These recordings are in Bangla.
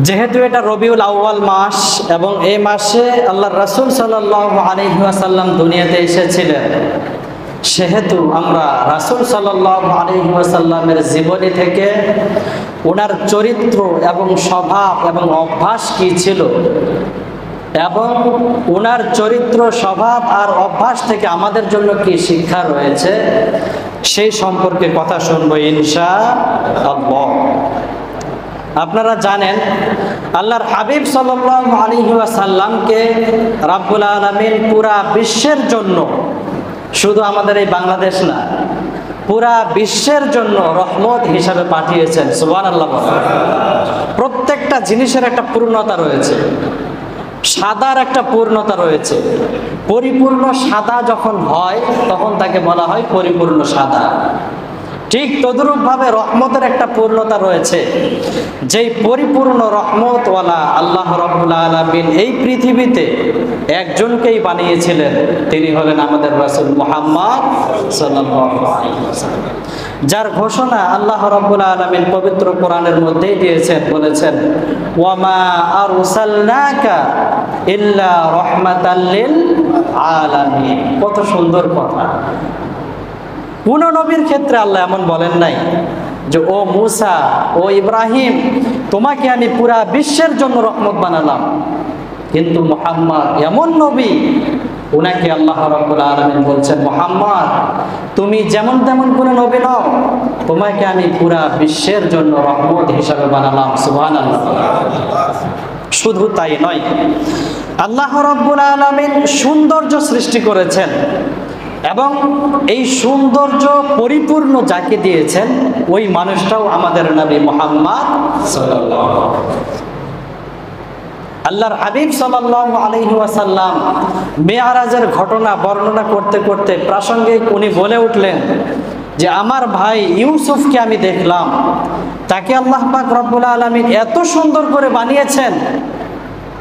যেহেতু এটা রবিউল আউয়াল মাস এবং এই মাসে আল্লাহর রাসূল সাল্লাল্লাহু আলাইহি ওয়াসাল্লাম দুনিয়াতে এসেছিলেন, সেহেতু আমরা রাসূল সাল্লাল্লাহু আলাইহি ওয়াসাল্লামের জীবনী থেকে ওনার চরিত্র এবং স্বভাব এবং অভ্যাস কি ছিল এবং ওনার চরিত্র স্বভাব আর অভ্যাস থেকে আমাদের জন্য কি শিক্ষা রয়েছে সেই সম্পর্কে কথা শুনবো ইনশাআল্লাহ। আপনারা জানেন আল্লাহর হাবিব সাল্লাল্লাহু আলাইহি ওয়াসাল্লামকে রাব্বুল আলামিন পুরা বিশ্বের জন্য, শুধু আমাদের এই বাংলাদেশ না, পুরা বিশ্বের জন্য রহমত হিসাবে পাঠিয়েছেন। সুবহানাল্লাহ। প্রত্যেকটা জিনিসের একটা পূর্ণতা রয়েছে, সাদার একটা পূর্ণতা রয়েছে। পরিপূর্ণ সাদা যখন হয় তখন তাকে বলা হয় পরিপূর্ণ সাদা। ঠিক তদ্রূপভাবে রহমতের একটা পূর্ণতা রয়েছে, যেই পরিপূর্ণ রহমতওয়ালা আল্লাহ রাব্বুল আলামিন এই পৃথিবীতে একজনকেই বানিয়েছিলেন, তিনি হলেন আমাদের রাসূল মুহাম্মদ সাল্লাল্লাহু আলাইহি ওয়াসাল্লাম, যার ঘোষণা আল্লাহ রাব্বুল আলামিন পবিত্র কোরআনের মধ্যেই দিয়েছেন, বলেছেন ওয়ামা আরসালনাকা ইল্লা রাহমাতাল লিল আলামিন। কত সুন্দর কথা। কোন নবীর ক্ষেত্রে আল্লাহ এমন বলেন নাই যে ও মুসা, ও ইব্রাহিম, তোমাকে আমি পুরা বিশ্বের জন্য রহমত বানালাম। কিন্তু মুহাম্মদ এমন নবী, উনাকে আল্লাহ রাব্বুল আলামিন বলছেন মুহাম্মদ তুমি যেমন তেমন কোনো নবী নও, তোমাকে আমি পুরা বিশ্বের জন্য রহমত হিসাবে বানালাম। সুবহানাল্লাহ। শুধু তাই নয়, আল্লাহ রাব্বুল আলামিন সৌন্দর্য সৃষ্টি করেছেন এবং এই সৌন্দর্য পরিপূর্ণ যাকে দিয়েছেন ওই মানুষটাও আমাদের নবী মুহাম্মদ সাল্লাল্লাহু আলাইহি ওয়াসাল্লাম। আল্লাহর হাবিব সাল্লাল্লাহু আলাইহি ওয়াসাল্লাম মেরাজের ঘটনা বর্ণনা করতে করতে প্রাসঙ্গিক উনি বলে উঠলেন যে আমার ভাই ইউসুফকে আমি দেখলাম, তাকে আল্লাহ পাক রব্বুল আলামিন এত সুন্দর করে বানিয়েছেন,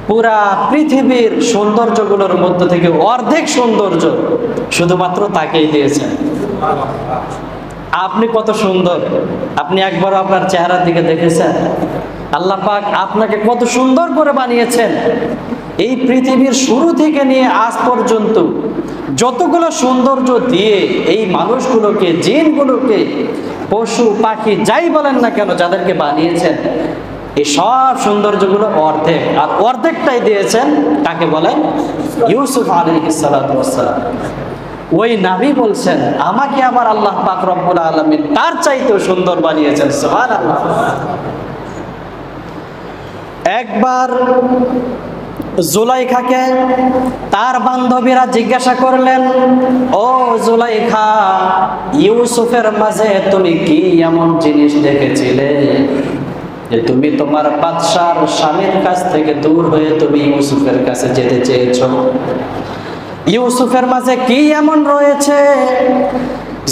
পুরা পৃথিবীর সৌন্দর্যগুলোর মধ্য থেকে অর্ধেক সৌন্দর্য শুধুমাত্র তাকেই দিয়েছেন। আপনি কত সুন্দর, আপনি একবার আপনার চেহারার দিকে দেখেছেন? আল্লাহ পাক আপনাকে কত সুন্দর করে বানিয়েছেন। এই পৃথিবীর শুরু থেকে নিয়ে আজ পর্যন্ত যতগুলো সৌন্দর্য দিয়ে এই মানুষগুলোকে, জিনগুলোকে, পশু পাখি যাই বলেন না কেন, যাদেরকে বানিয়েছেন, এই সব সৌন্দর্যগুলো অর্ধেক, আর অর্ধেকটাই দিয়েছেন কাকে বলেন? ইউসুফ আলাইহিস সালাতু ওয়াস সালাম। ওই নবী বলছেন আমাকে আবার আল্লাহ পাক রব্বুল আলামিন তার চাইতেও সুন্দর বানিয়েছেন। সুবহানাল্লাহ। একবার জুলাইখাকে তার বান্ধবীরা জিজ্ঞাসা করলেন, ও জুলাইখা, ইউসুফের মাঝে তুমি কি এমন জিনিস দেখেছিলে যে তুমি তোমার বাদশার স্বামীর কাছ থেকে দূর হয়ে তুমি ইউসুফের কাছে যেতে চেয়েছো? ইউসুফের মাঝে কি এমন রয়েছে?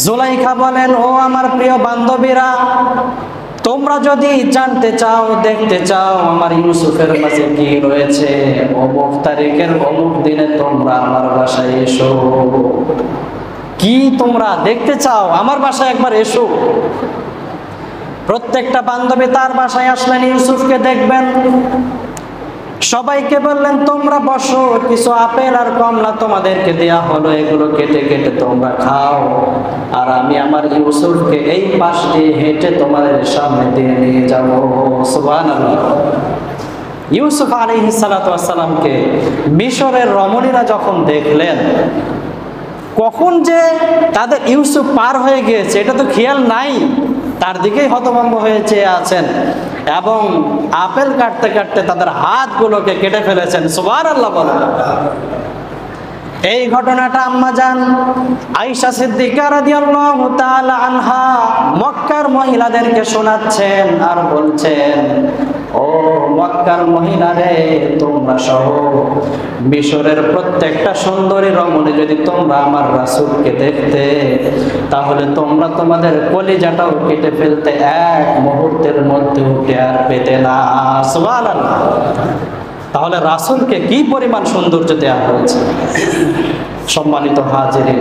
জুলাইখা বলেন, ও আমার প্রিয় বান্ধবীরা, তোমরা যদি জানতে চাও, দেখতে চাও আমার ইউসুফের মাঝে কি রয়েছে, অমুক তারিখের অমুক দিনে তোমরা আমার বাসায় এসো। কি তোমরা দেখতে চাও? আমার বাসায় একবার এসো। প্রত্যেকটা বান্ধবী তার বাসায় আসলেন, ইউসুফকে দেখবেন। সবাইকে বললেন তোমরা বসো, কিছু আপেল আর কমলা তোমাদেরকে দেয়া হলো, এগুলো কেটে কেটে তোমরা খাও, আর আমি আমার ইউসুফকে এই পাশ দিয়ে হেঁটে তোমাদের সামনে দিয়ে নিয়ে যাব। সুবহানাল্লাহ। ইউসুফ আলাইহিস সালাতু ওয়াস সালামকে মিশরের রমণীরা যখন দেখলেন, কখন যে তাদের ইউসুফ পার হয়ে গিয়েছে এটা তো খেয়াল নাই, তার দিকেই হতভম্ব হয়ে চেয়ে আছেন এবং আপেল কাটতে কাটতে তাদের হাতগুলোকে কেটে ফেলেছেন। সুবহানাল্লাহ বলেন। এই ঘটনাটা আম্মাজান আয়েশা সিদ্দিকা রাদিয়াল্লাহু তাআলা আনহা মক্কার মহিলাদেরকে শোনাচ্ছেন আর বলছেন, ও মক্কার মহিলারে, তোমরা সহ মিশরের প্রত্যেকটা সুন্দরী রমণী যদি তোমরা আমার রাসূলকে দেখতে, তাহলে তোমরা তোমাদের কলিজাটাও কেটে ফেলতে এক মুহূর্তের মধ্যে টের পেতে না। সুবহানাল্লাহ। তাহলে রাসূলকে কি পরিমাণ সৌন্দর্য দেওয়া হয়েছে। সম্মানিত হাজিরিন,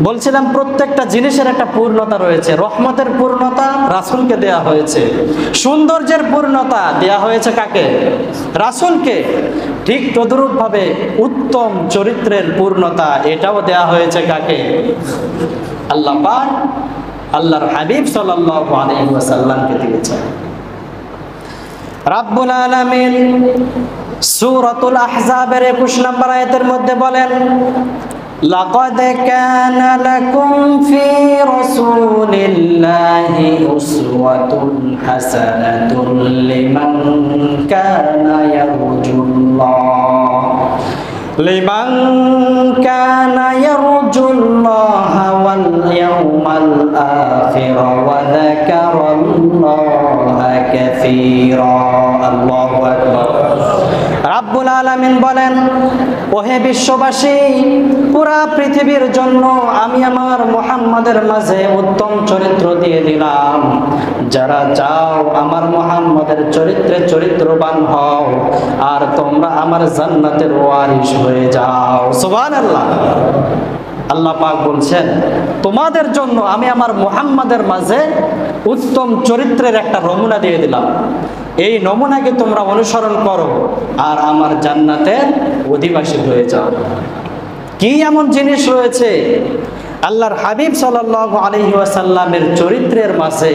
বলছিলাম প্রত্যেকটা জিনিসের একটা পূর্ণতা রয়েছে। রহমতের পূর্ণতা রাসূলকে দেয়া হয়েছে, সৌন্দর্যের পূর্ণতা দেয়া হয়েছে কাকে? রাসূলকে। ঠিক তদ্রূপভাবে উত্তম চরিত্রের পূর্ণতা এটাও দেয়া হয়েছে কাকে? আল্লাহ পাক আল্লাহর হাবিব সাল্লাল্লাহু আলাইহি ওয়াসাল্লামকে দিয়েছেন। রাব্বুল আলামিন সূরাতুল আহজাবের 21 নম্বর আয়াতের মধ্যে বলেন, লাকাদ কানা লাকুম ফি রাসূলিল্লাহি উসওয়াতুন হাসানাতুন লিমান কানা ইয়ারজুল্লাহা ওয়াল ইয়াওমাল আখির ওয়া যাকারাল্লাহা কাসীরা। আল্লাহু আকবার। রাব্বুল আলামিন বলেন, ওহে বিশ্ববাসী, পুরা পৃথিবীর জন্য আমি আমার মুহাম্মাদের মাঝে উত্তম চরিত্র দিয়ে দিলাম। যারা চাও আমার মুহাম্মাদের চরিত্রে চরিত্রবান হও, আর তোমরা আমার জান্নাতের ওয়ারিস হয়ে যাও। সুবহানাল্লাহ। আল্লাহ পাক বলছেন, তোমাদের জন্য আমি আমার মুহাম্মাদের মাঝে উত্তম চরিত্রের একটা নমুনা দিয়ে দিলাম। এই নমুনাকে তোমরা অনুসরণ করো আর আমার জান্নাতের অধিবাসী হয়ে যাও। কি এমন জিনিস রয়েছে আল্লাহর হাবিব সাল্লাল্লাহু আলাইহি ওয়াসাল্লামের চরিত্রের মাঝে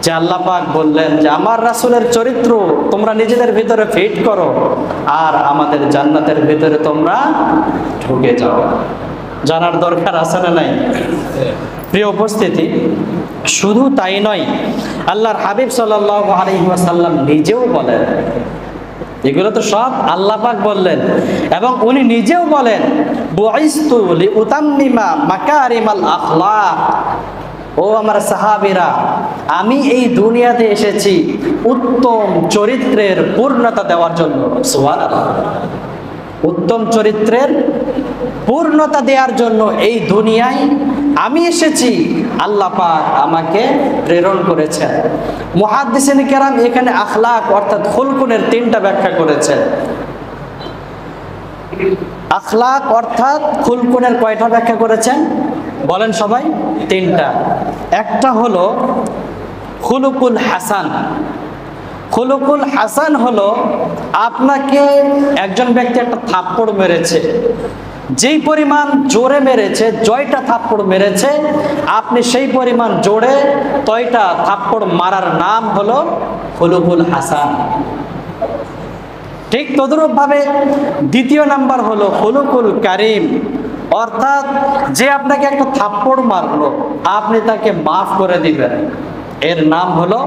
যে আল্লাহ পাক বললেন যে আমার রাসূলের চরিত্র তোমরা নিজেদের ভিতরে ফিট করো আর আমাদের জান্নাতের ভিতরে তোমরা ঢুকে যাও। জানার দরকার আছে না নাই? প্রিয় উপস্থিতি, শুধু তাই নয়, আল্লাহর হাবিব সাল্লাল্লাহু আলাইহি ওয়াসাল্লাম নিজেও বলেন, এগুলো তো সব আল্লাহ পাক বললেন, এবং উনি নিজেও বলেন, বুইস্তু লিউতাম্মিমা মাকারিমাল আখলাক। ও আমার সাহাবীরা, আমি এই দুনিয়াতে এসেছি উত্তম চরিত্রের পূর্ণতা দেওয়ার জন্য। সুবহানাল্লাহ। উত্তম চরিত্রের পূর্ণতা দেওয়ার জন্য এই দুনিয়ায় আমি এসেছি, আল্লাহ পাক আমাকে প্রেরণ করেছেন। মুহাদ্দিসিন কেরাম এখানে আখলাক অর্থাৎ খুলকুনের 3টা ব্যাখ্যা করেছেন। আখলাক অর্থাৎ খুলকুনের কয়টা ব্যাখ্যা করেছেন বলেন সবাই? 3টা। একটা হলো খুলুকুল হাসান। খুলুকুল হাসান হলো আপনাকে একজন ব্যক্তি একটা থাপ্পড় মেরেছে, যেই পরিমাণ জোরে মেরেছে, জয়টা থাপ্পড় মেরেছে, আপনি সেই পরিমাণ জোরে তয়টা থাপ্পড় মারার নাম হলো খুলুকুল হাসান। ঠিক তদ্রূপ ভাবে দ্বিতীয় নাম্বার হলো খুলুকুল কারিম, অর্থাৎ যে আপনাকে একটা থাপ্পড় মারলো আপনি তাকে মাফ করে দিবেন, এর নাম হলো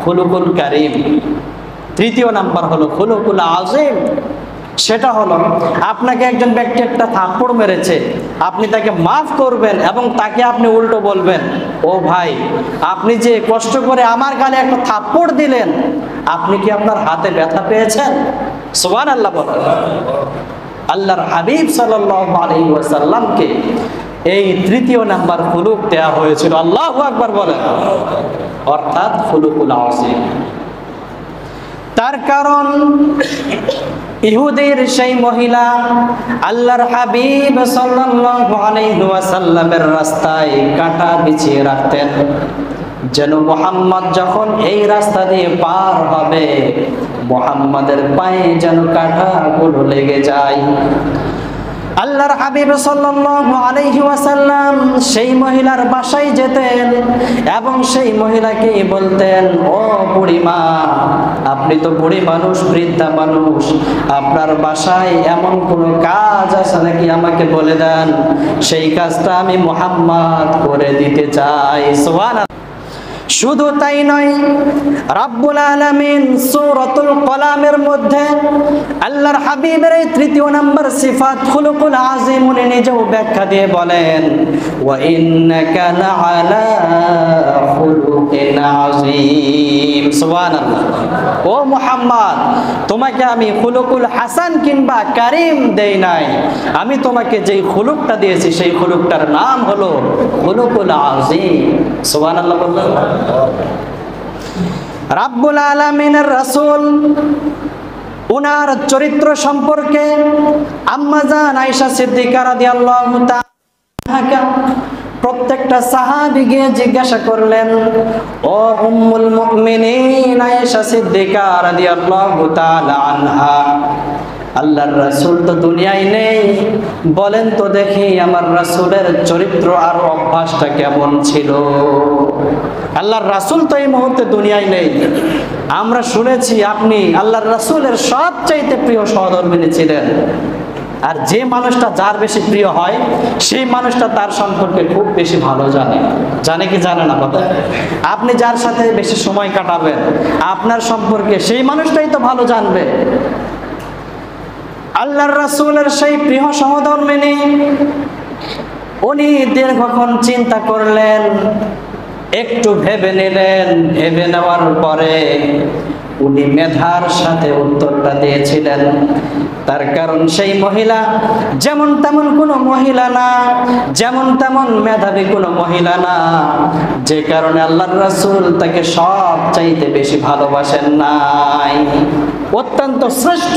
খুলুকুল কারিম। তৃতীয় নাম্বার হলো খুলুকুল আজিম, সেটা হলো আপনাকে একজন ব্যক্তি একটা থাপ্পড় মেরেছে, আপনি তাকে মাফ করবেন এবং তাকে আপনি উল্টো বলবেন, ও ভাই আপনি যে কষ্ট করে আমার গালে একটা থাপ্পড় দিলেন, আপনি কি আপনার হাতে ব্যথা পেয়েছেন? সুবহানাল্লাহ বলেন। আল্লাহর হাবিব সাল্লাল্লাহু আলাইহি ওয়াসাল্লামকে এই তৃতীয় নাম্বার খুলুক দেয়া হয়েছিল। আল্লাহু আকবার বলেন। অর্থাৎ খুলুকুল আজিম। তার কারণ ইহুদির সেই মহিলা আল্লাহর হাবিব সাল্লাল্লাহু আলাইহি ওয়াসাল্লামের রাস্তায় কাঁটা বিছিয়ে রাখতেন, যেন মুহাম্মদ যখন এই রাস্তা দিয়ে পার হবে মুহাম্মাদের পায়ে যেন কাঁটাগুলো লেগে যায়। আল্লাহর হাবিব সাল্লাল্লাহু আলাইহি ওয়াসাল্লাম সেই মহিলার বাসায় যেতেন এবং সেই মহিলাকে বলতেন, ও বুড়িমা, আপনি তো বুড়ি মানুষ, বৃদ্ধা মানুষ, আপনার বাসায় এমন কোনো কাজ আছে নাকি আমাকে বলে দেন, সেই কাজটা আমি মুহাম্মদ করে দিতে চাই। সুবহানাল্লাহ। শুধু তাই নয়, রাব্বুল আলামিন সূরাতুল কলামের মধ্যে আল্লাহর হাবিবের এই তৃতীয় নাম্বার সিফাত খুলুকুল আজিম উনি নিজেও ব্যাখ্যা দিয়ে বলেন, ওয়া ইন্নাকা লাআলা খুলুকিন আযীম। সুবহানাল্লাহ। ও মুহাম্মদ, তোমাকে আমি খুলুকুল হাসান কিংবা কারীম দেই নাই, আমি তোমাকে যেই খুলুকটা দিয়েছি সেই খুলুকটার নাম হলো খুলুকুল আযীম। সুবহানাল্লাহ বললেন। রাব্বুল আলামিনের রাসূল ওনার চরিত্র সম্পর্কে আম্মা জান আয়েশা সিদ্দিকা রাদিয়াল্লাহু তাআলা প্রত্যেকটা সাহাবী গিয়ে জিজ্ঞাসা করলেন, ও উম্মুল মুমিনিন আয়েশা সিদ্দিকা রাদিয়াল্লাহু তাআলা আনহা, আল্লাহর রাসূল তো দুনিয়ায় নেই, বলেন তো দেখি আমার রাসূলের চরিত্র আর অভ্যাসটা কেমন ছিল। আল্লাহর রাসূল তো এই মুহূর্তে দুনিয়ায় নেই, আমরা শুনেছি আপনি আল্লাহর রাসূলের সবচাইতে প্রিয় সহধর্মিণী ছিলেন। আর যে মানুষটা যার বেশি প্রিয় হয় সেই মানুষটা তার সম্পর্কে খুব বেশি ভালো জানে কি জানে না কথা। আপনি যার সাথে বেশি সময় কাটাবেন আপনার সম্পর্কে সেই মানুষটাই তো ভালো জানবে। আল্লাহর রাসূলের সেই প্রিয় সহধর্মিণী উনি দীর্ঘক্ষণ চিন্তা করলেন, একটু ভেবে নিলেন, ভেবে নেওয়ার পরে উনি মেধার সাথে উত্তরটা দিয়েছিলেন। তার কারণ সেই মহিলা যেমন তেমন কোনো মহিলা না, যেমন তেমন মেধাবী কোনো মহিলা না, যে কারণে আল্লাহর রাসূল তাকে সব চাইতে বেশি ভালোবাসেন নাই। অত্যন্ত শ্রেষ্ঠ,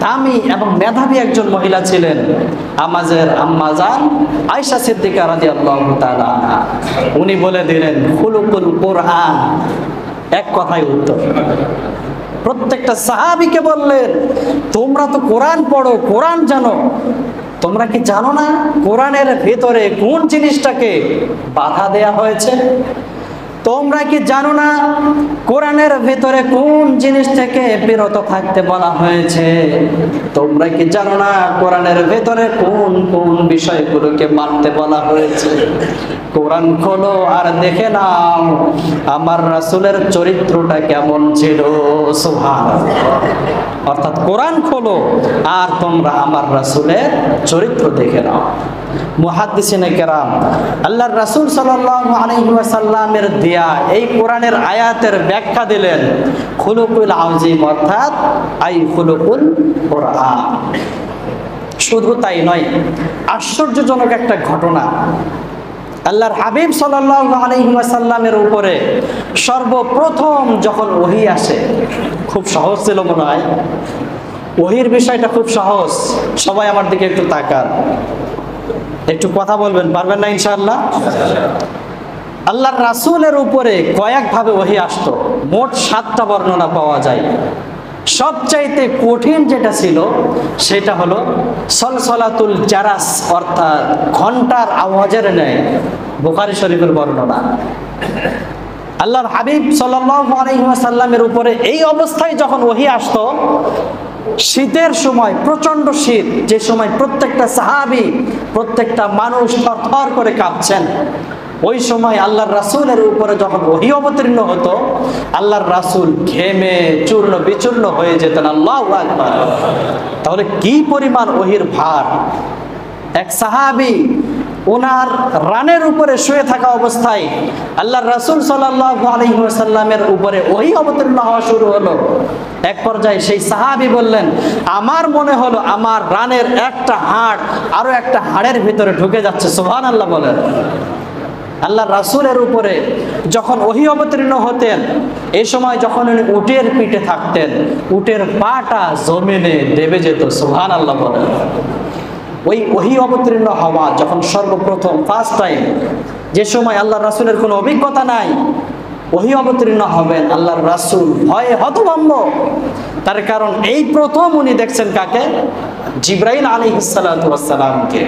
দামি এবং মেধাবী একজন মহিলা ছিলেন আমাদের আম্মা জান আয়েশা সিদ্দিকা রাদিয়াল্লাহু তাআলা। উনি বলে দিলেন খুলুকুল কোরআন, এক কথায় উত্তর। প্রত্যেকটা সাহাবীকে বললেন, তোমরা তো কোরআন পড়ো, কোরআন জানো, তোমরা কি জানো না কোরআনের ভেতরে কোন জিনিসটাকে বাধা দেয়া হয়েছে? তোমরা কি জানো না কোরআনের ভেতরে কোন জিনিস থেকে বিরত থাকতে বলা হয়েছে? তোমরা কি জানো না কোরআনের ভেতরে কোন কোন বিষয়গুলোকে মানতে বলা হয়েছে? কোরআন খোলো আর দেখে নাও আমার রাসূলের চরিত্রটা কেমন ছিল। সুবহানাল্লাহ। অর্থাৎ কোরআন খোলো আর তোমরা আমার রাসূলের চরিত্র দেখে নাও। মুহাদ্দিসিনে কেরাম আল্লাহর রাসূল সাল্লাল্লাহু আলাইহি ওয়াসাল্লামের দেয়া এই কোরআনের আয়াতের ব্যাখ্যা দিলেন খুলুকুল আযীম, অর্থাৎ আই খুলুকুল কোরআন। শুধু তাই নয়, আশ্চর্যজনক একটা ঘটনা, আল্লাহর হাবিব সাল্লাল্লাহু আলাইহি ওয়াসাল্লামের উপরে সর্বপ্রথম যখন ওহী আসে, খুব সহজ ছিল মনে হয়, ওহীর বিষয়টা খুব সহজ। সবাই আমার দিকে একটু তাকান, একটু কথা বলবেন, পারবেন না ইনশাআল্লাহ? আল্লাহর রাসূলের উপরে কয়েকভাবে ওহী আসতো, মোট 7টা বর্ণনা পাওয়া যায়। সবচাইতে কঠিন যেটা ছিল সেটা হলো সলসলাতুল জারাস, অর্থাৎ ঘন্টার আওয়াজের ন্যায়, বুখারী শরীফের বর্ণনা। আল্লাহর হাবিব সাল্লাল্লাহু আলাইহি ওয়াসাল্লামের উপরে এই অবস্থায় যখন ওহী আসতো, শীতের সময়, প্রচন্ড শীত, যে সময় প্রত্যেকটা সাহাবী, প্রত্যেকটা মানুষ থরথর করে কাঁপছেন, ওই সময় আল্লাহর রাসূলের উপরে যখন ওহী অবতীর্ণ হতো আল্লাহর রাসূল ঘেমে চূর্ণ বিচূর্ণ হয়ে যেতেন। আল্লাহু আকবার। তাহলে কি পরিমাণ ওহীর ভার! এক সাহাবী ওনার রানের উপরে শুয়ে থাকা অবস্থায় আল্লাহর রাসূল সাল্লাল্লাহু আলাইহি ওয়াসাল্লামের উপরে ওহী অবতীর্ণ হওয়া শুরু হলো। এক পর্যায়ে সেই সাহাবী বললেন, আমার মনে হলো আমার রানের একটা হাড় আরো একটা হাড়ের ভিতরে ঢুকে যাচ্ছে। সুবহানাল্লাহ বলেন। আল্লাহর রাসূলের উপরে যখন ওহী অবতীর্ণ হতেন, এই সময় যখন উনি উটের পিঠে থাকতেন, উটের পাটা জমিনে দেবে যেত। সুবহানাল্লাহ বলেন। ওই ওহী অবতীর্ণ হওয়া যখন সর্বপ্রথম, ফার্স্ট টাইম, যে সময় আল্লাহর রাসূলের কোনো অভিজ্ঞতা নাই, ওহী অবতীর্ণ হবেন, আল্লাহর রাসূল ভয়ে হতভম্ব। তার কারণ এই প্রথম উনি দেখছেন কাকে? জিবরাইল আলাইহিস সালাতু ওয়াস সালামকে।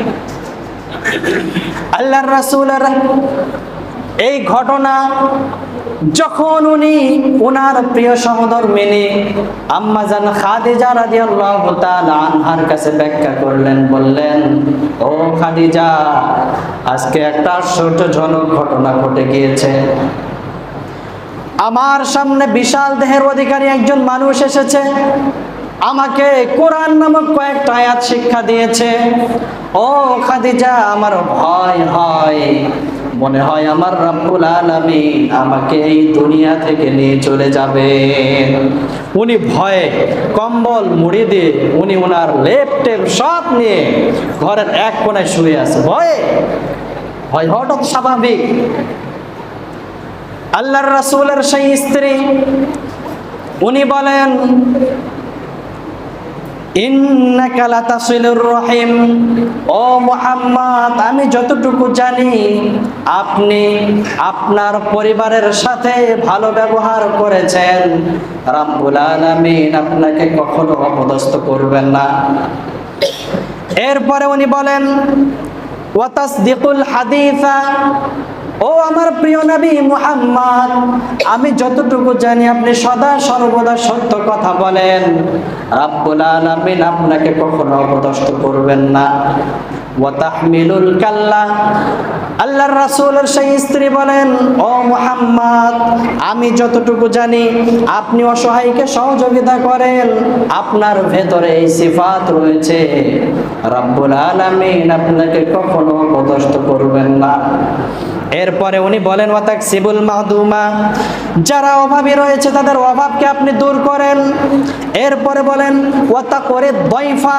আল্লাহর রাসূলের এই ঘটনা যখন উনি ওনার প্রিয় সহধর্মিণী আম্মা জান খাদিজা রাদিয়াল্লাহু তাআলা আনহার কাছে ব্যাখ্যা করলেন, বললেন, ও খাদিজা, আজকে একটা আশ্চর্যজনক ঘটনা ঘটে গিয়েছে। আমার সামনে বিশাল দেহের অধিকারী একজন মানুষ এসেছে, আমাকে কোরআন নামক কয়েকটা আয়াত শিক্ষা দিয়েছে। ও খাদিজা, আমার ভয় হয়, মনে হয় আমার রব্বুল আলামিন আমাকে এই দুনিয়া থেকে নিয়ে চলে যাবেন। উনি ভয়ে কম্বল মুড়ি দিয়ে উনি ওনার লেপ টেপ সব নিয়ে ঘরের এক কোণায় শুয়ে আছে, ভয়ে। ভয় হওয়াটা স্বাভাবিক। আল্লাহর রাসূলের সেই স্ত্রী উনি বলেন, ইন্নাকা লাতাসিলুর রহিম, ও মুহাম্মদ আমি যতটুকু জানি আপনি আপনার পরিবারের সাথে ভালো ব্যবহার করেছেন, রাব্বুল আলামিন আপনাকে কখনো অপদস্থ করবেন না। এরপরে উনি বলেন ওয়া তাসদিকুল হাদিসা, ও আমার প্রিয় নবী মুহাম্মদ আমি যতটুকু জানি আপনি সদা সর্বদা সত্য কথা বলেন, রাব্বুল আলামিন আপনাকে কখনো অপদস্থ করবেন না। ওয়া তাহমিলুল কাল্লা, আল্লাহর রাসূলের সেই স্ত্রী বলেন ও মুহাম্মদ আমি যতটুকু জানি আপনি অসহায়কে সহযোগিতা করেন, আপনার ভেতরে এই সিফাত রয়েছে, রাব্বুল আলামিন আপনাকে কখনো অপদস্থ করবেন না। এরপরে উনি বলেন ওয়া তাকসিবুল মাহদুমা, যারা অভাবী রয়েছে তাদের অভাবকে আপনি দূর করেন। এরপরে বলেন ওয়া তাকরিদ দাইফা,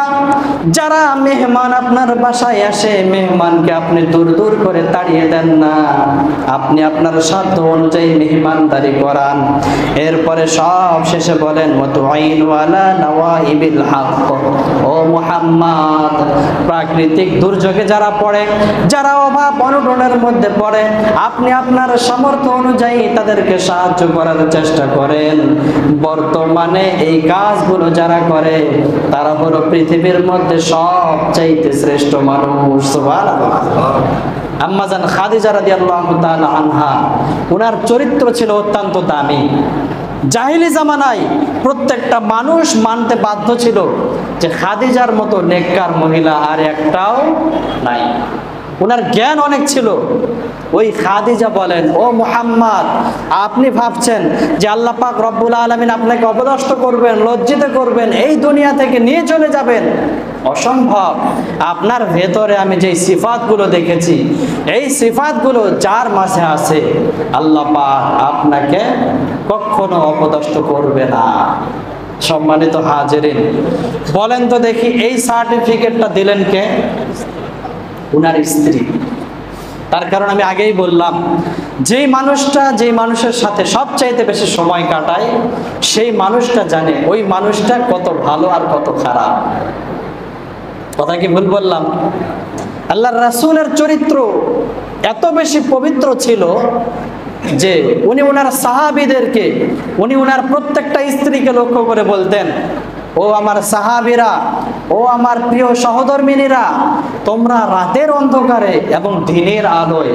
যারা মেহমান আপনার বাসায় আসে মেহমানকে আপনি দূর দূর করে তাড়িয়ে দেন না, আপনি আপনার সাধ্য অনুযায়ী মেহমানদারি করান। এরপরে সব শেষে বলেন ওয়া তুঈনু আলা নওয়াইবিল হক, ও মুহাম্মদ প্রাকৃতিক দুর্যোগে যারা পড়ে, যারা অভাব অনটনের মধ্যে পড়ে আপনি আপনার সামর্থ্য অনুযায়ী তাদেরকে সাহায্য করার চেষ্টা করেন। বর্তমানে এই কাজগুলো যারা করে তারা হলো পৃথিবীর মধ্যে সবচাইতে শ্রেষ্ঠ মানুষ। সুবহানাল্লাহ। আম্মা জান খাদিজা রাদিয়াল্লাহু তাআলা আনহা, ওনার চরিত্র ছিল অত্যন্ত দামি। জাহিলি জামানায় প্রত্যেকটা মানুষ মানতে বাধ্য ছিল যে খাদিজার মতো নেককার মহিলা আর একটাও নাই। ওনার জ্ঞান অনেক ছিল। ওই খাদিজা বলেন ও মুহাম্মদ আপনি ভাবছেন যে আল্লাহ পাক রব্বুল আলামিন আপনাকে অপদস্থ করবেন, লজ্জিত করবেন, এই দুনিয়া থেকে নিয়ে চলে যাবেন? অসম্ভব। আপনার ভেতরে আমি যে সিফাতগুলো দেখেছি এই সিফাতগুলো যার মাঝে আছে আল্লাহ পাক আপনাকে কখনো অপদস্থ করবে না। সম্মানিত হাজিরিন, বলেন তো দেখি এই সার্টিফিকেটটা দিলেন কে? উনার স্ত্রী। তার কারণ আমি আগেই বললাম যেই মানুষটা যেই মানুষের সাথে সবচাইতে বেশি সময় কাটায় সেই মানুষটা জানে ওই মানুষটা কত ভালো আর কত খারাপ। কথা কি ভুল বললাম? আল্লাহর রাসূলের চরিত্র এত বেশি পবিত্র ছিল যে উনি ওনার সাহাবীদেরকে, উনি ওনার প্রত্যেকটা স্ত্রীকে লক্ষ্য করে বলতেন ও আমার সাহাবীরা, ও আমার প্রিয় সহধর্মিনীরা, তোমরা রাতের অন্ধকারে এবং দিনের আলোয়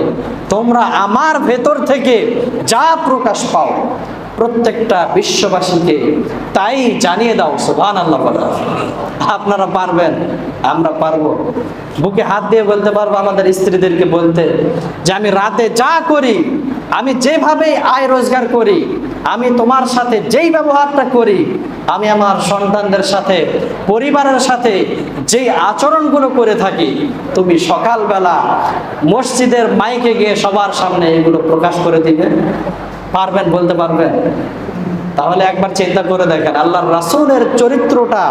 তোমরা আমার ভেতর থেকে যা প্রকাশ পাও প্রত্যেকটা বিশ্ববাসীকে তাই জানিয়ে দাও। সুবহানাল্লাহ। আপনারা পারবেন, আমরা পারবো। বুকে হাত দিয়ে বলতে পারবো আমাদের স্ত্রীদেরকে বলতে যে আমি রাতে যা করি, আমি যেভাবে আয় রোজগার করি, আমি তোমার সাথে যেই ব্যবহারটা করি, আমি আমার সন্তানদের সাথে, পরিবারের সাথে যেই আচরণগুলো করে থাকি, তুমি সকালবেলা মসজিদের মাইকে গিয়ে সবার সামনে এগুলো প্রকাশ করে দিবে। পারবেন? বলতে পারবেন? তাহলে একবার চিন্তা করে দেখেন আল্লাহর রাসূলের চরিত্রটা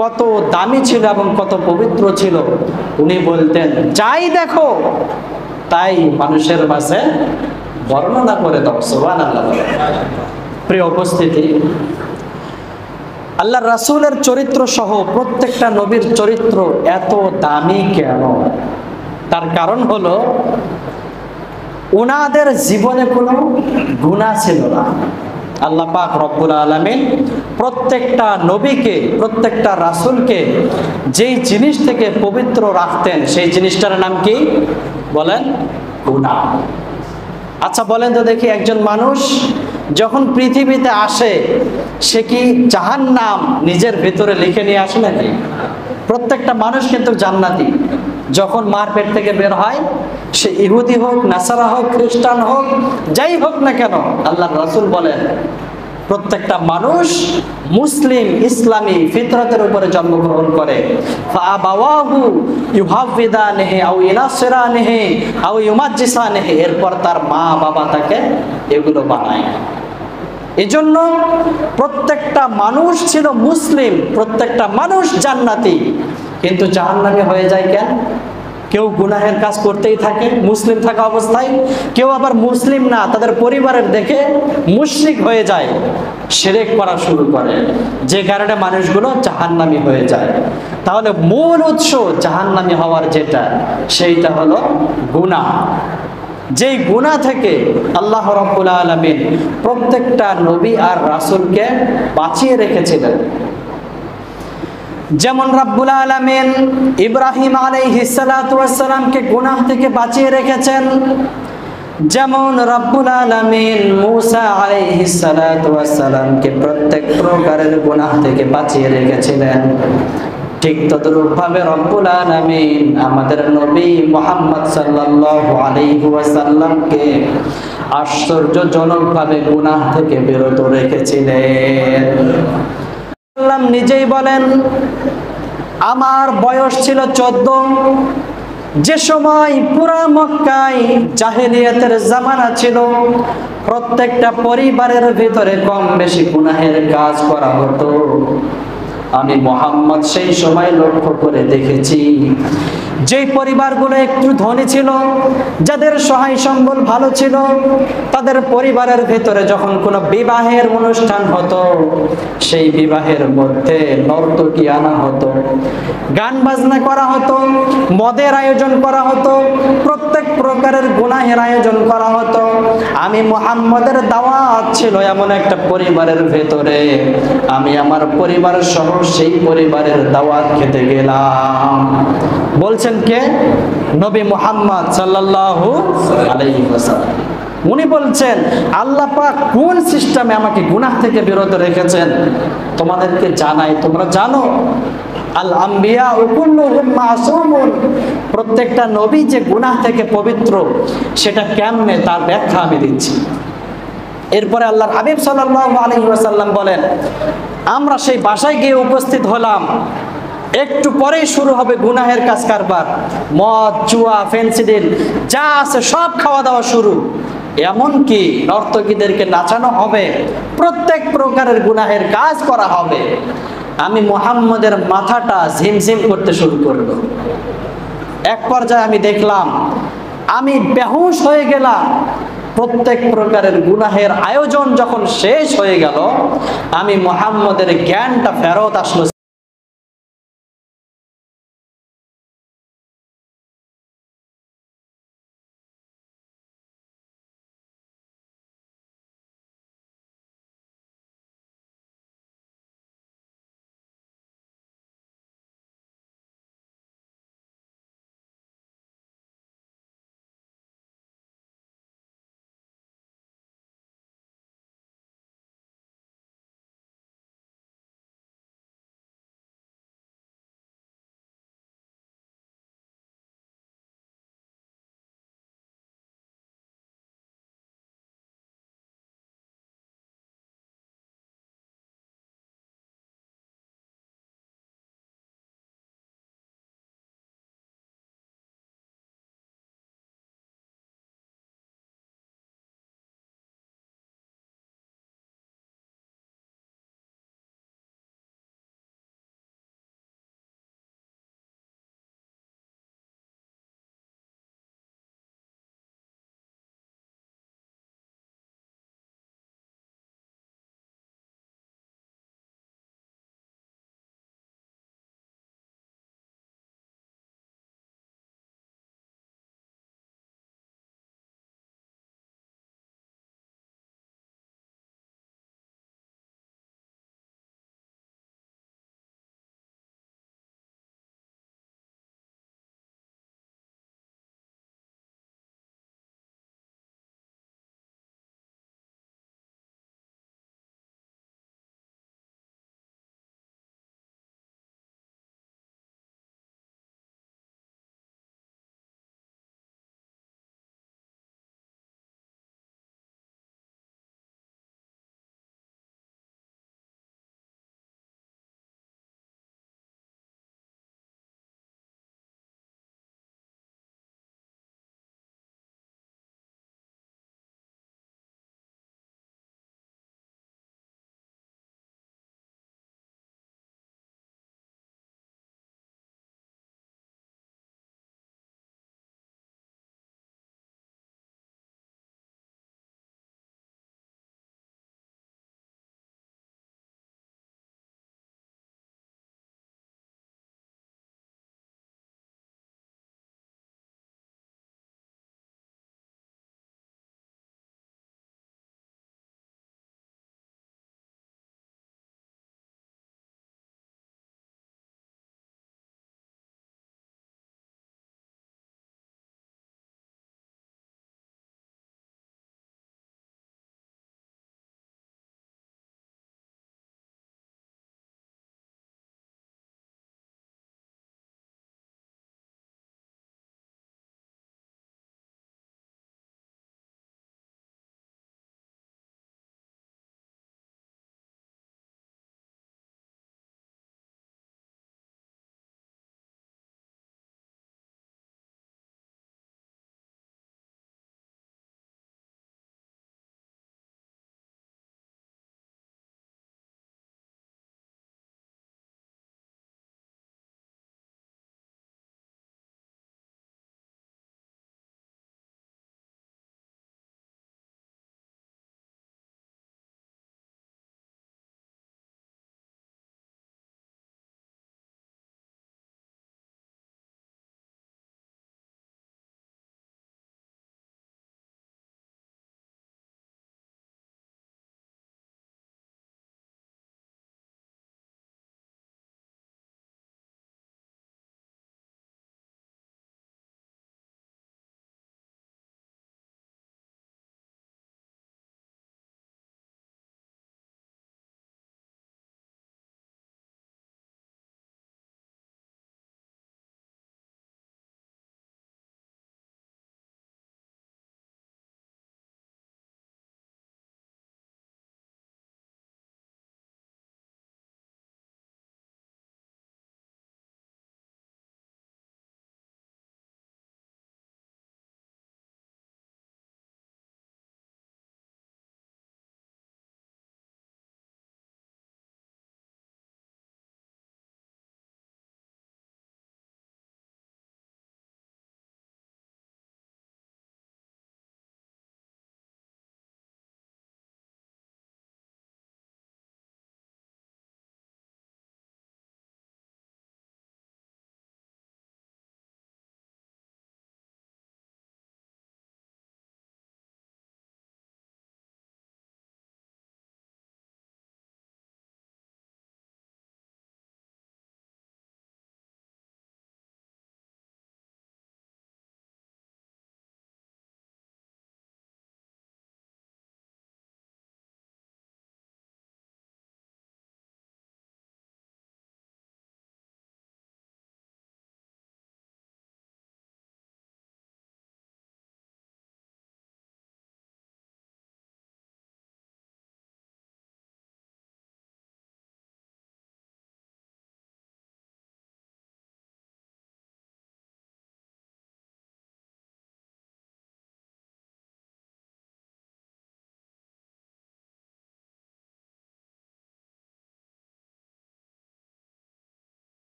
কত দামি ছিল এবং কত পবিত্র ছিল। উনি বলতেন যাই দেখো তাই মানুষের মাঝে বর্ণনা করে দাও। সুবহানাল্লাহ। প্রিয় উপস্থিতি, আল্লাহর রাসূলের চরিত্র সহ প্রত্যেকটা নবীর চরিত্র এত দামি কেন? তার কারণ হলো ওনাদের জীবনে কোনো গুনাহ ছিল না। আল্লাহ পাক রব্বুল আলামিন প্রত্যেকটা নবীকে, প্রত্যেকটা রাসূলকে যেই জিনিস থেকে পবিত্র রাখতেন সেই জিনিসটার নাম কি বলেন? গুনাহ। আচ্ছা বলেন তো দেখি, একজন মানুষ যখন পৃথিবীতে আসে সে কি জাহান্নাম নিজের ভেতরে লিখে নিয়ে আসে নাকি? প্রত্যেকটা মানুষ কিন্তু জান্নাতি। যখন মার পেট থেকে বের হয় সে ইহুদি হোক, নাসারা হোক, খ্রিস্টান হোক, যাই হোক না কেন, আল্লাহর রাসূল বলেন প্রত্যেকটা মানুষ মুসলিম ইসলামী ফিতরতের উপরে জন্মগ্রহণ করে। ফাআবাওয়াহু ইউহাফিদানিহি আও ইনাসিরানিহি আও ইউমাজ্জিসানিহি, এরপর তার মা বাবা তাকে এগুলো বানায়। এজন্য প্রত্যেকটা মানুষ ছিল মুসলিম, প্রত্যেকটা মানুষ জান্নাতি, কিন্তু জাহান্নামী হয়ে যায় কেন? কেউ গুনাহের কাজ করতেই থাকে মুসলিম থাকা অবস্থায়, কেউ আবার মুসলিম না, তাদের পরিবারের দেখে মুশরিক হয়ে যায়, শিরক করা শুরু করে, যে কারণে মানুষগুলো জাহান্নামী হয়ে যায়। তাহলে মূল উৎস জাহান্নামী হওয়ার যেটা, সেইটা হলো গুনাহ। যেই গুনাহ থেকে আল্লাহ রাব্বুল আলামিন প্রত্যেকটা নবী আর রাসূলকে বাঁচিয়ে রেখেছিলেন। যেমন রাব্বুল আলামিন ইব্রাহিম আলাইহিস সালাতু ওয়াস সালামকে গুনাহ থেকে বাঁচিয়ে রেখেছেন, যেমন রাব্বুল আলামিন মূসা আলাইহিস সালাতু ওয়াস সালামকে প্রত্যেক প্রকারের গুনাহ থেকে বাঁচিয়ে রেখেছিলেন। ঠিক তদ্রূপভাবে রব্বুল আলামিন আমাদের নবী মুহাম্মদ সাল্লাল্লাহু আলাইহি ওয়াসাল্লামকে আশ্চর্যজনকভাবে গুনাহ থেকে বিরত রেখেছিলেন। আল্লাহ নিজেই বলেন, আমার বয়স ছিল 14, যে সময় পুরা মক্কায় জাহেলিয়াতের জামানা ছিল, প্রত্যেকটা পরিবারের ভিতরে কম বেশি গুনাহের কাজ করা হতো। আমি মুহাম্মদ সেই সময় লক্ষ্য করে দেখেছি, যেই পরিবারগুলো একটু ধনী ছিল, যাদের সহায় সম্বল ভালো ছিল, তাদের পরিবারের ভেতরে যখন কোনো বিবাহের অনুষ্ঠান হতো, সেই বিবাহের মধ্যে নর্তকী আনা হতো, গান বাজনা করা হতো, মদের আয়োজন করা হতো, প্রত্যেক প্রকারের গুনাহের আয়োজন করা হতো। আমি মুহাম্মদের দাওয়াত ছিল এমন একটা পরিবারের ভেতরে, আমি আমার পরিবার সহ সেই পরিবারের দাওয়াত খেতে গেলাম। বলছেন কে? নবী মুহাম্মদ সাল্লাল্লাহু আলাইহি ওয়াসাল্লাম। উনি বলছেন, আল্লাহ পাক কোন সিস্টেমে আমাকে গুনাহ থেকে বিরত রেখেছেন তোমাদেরকে জানাই, তোমরা জানো। আল আম্বিয়া কুল্লুহুম মাসুমুন, প্রত্যেকটা নবী যে গুনাহ থেকে পবিত্র, সেটা কেমনে তার ব্যাখ্যা আমি দিচ্ছি। এরপরে আল্লাহর হাবিব সাল্লাল্লাহু আলাইহি ওয়াসাল্লাম বলেন, আমরা সেই বাসায় গিয়ে উপস্থিত হলাম, একটু পরেই শুরু হবে গুনাহের কাজ কারবার, মদ জুয়া ফেন্সিডিল যা আছে সব খাওয়া দাওয়া শুরু, এমনকি নর্তকীদেরকে নাচানো হবে, প্রত্যেক প্রকারের গুনাহের কাজ করা হবে। আমি মুহাম্মদের মাথাটা ঝিমঝিম করতে শুরু করলো। এক পর্যায়ে আমি দেখলাম আমি বেহুশ হয়ে গেলাম। প্রত্যেক প্রকারের গুনাহের আয়োজন যখন শেষ হয়ে গেল, আমি মুহাম্মদের জ্ঞানটা ফেরত আসলো।